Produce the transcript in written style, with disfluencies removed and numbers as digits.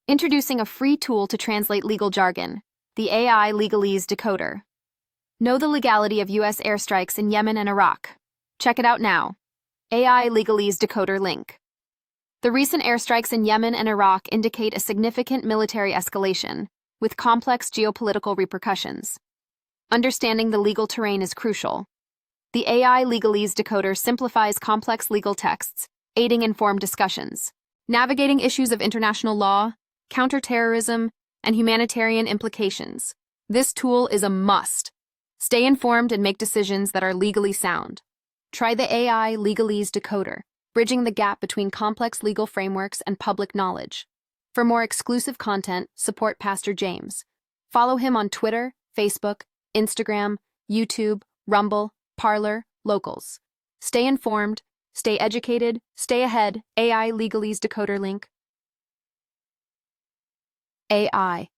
Introducing a free tool to translate legal jargon, the AI Legalese Decoder. Know the legality of U.S. airstrikes in Yemen and Iraq. Check it out now. AI Legalese Decoder link. The recent airstrikes in Yemen and Iraq indicate a significant military escalation, with complex geopolitical repercussions. Understanding the legal terrain is crucial. The AI Legalese Decoder simplifies complex legal texts, aiding informed discussions. Navigating issues of international law, counterterrorism, and humanitarian implications. This tool is a must. Stay informed and make decisions that are legally sound. Try the AI Legalese Decoder, bridging the gap between complex legal frameworks and public knowledge. For more exclusive content, support Pastor James. Follow him on Twitter, Facebook, Instagram, YouTube, Rumble, Parler, Locals. Stay informed, stay educated, stay ahead. AI Legalese Decoder link. AI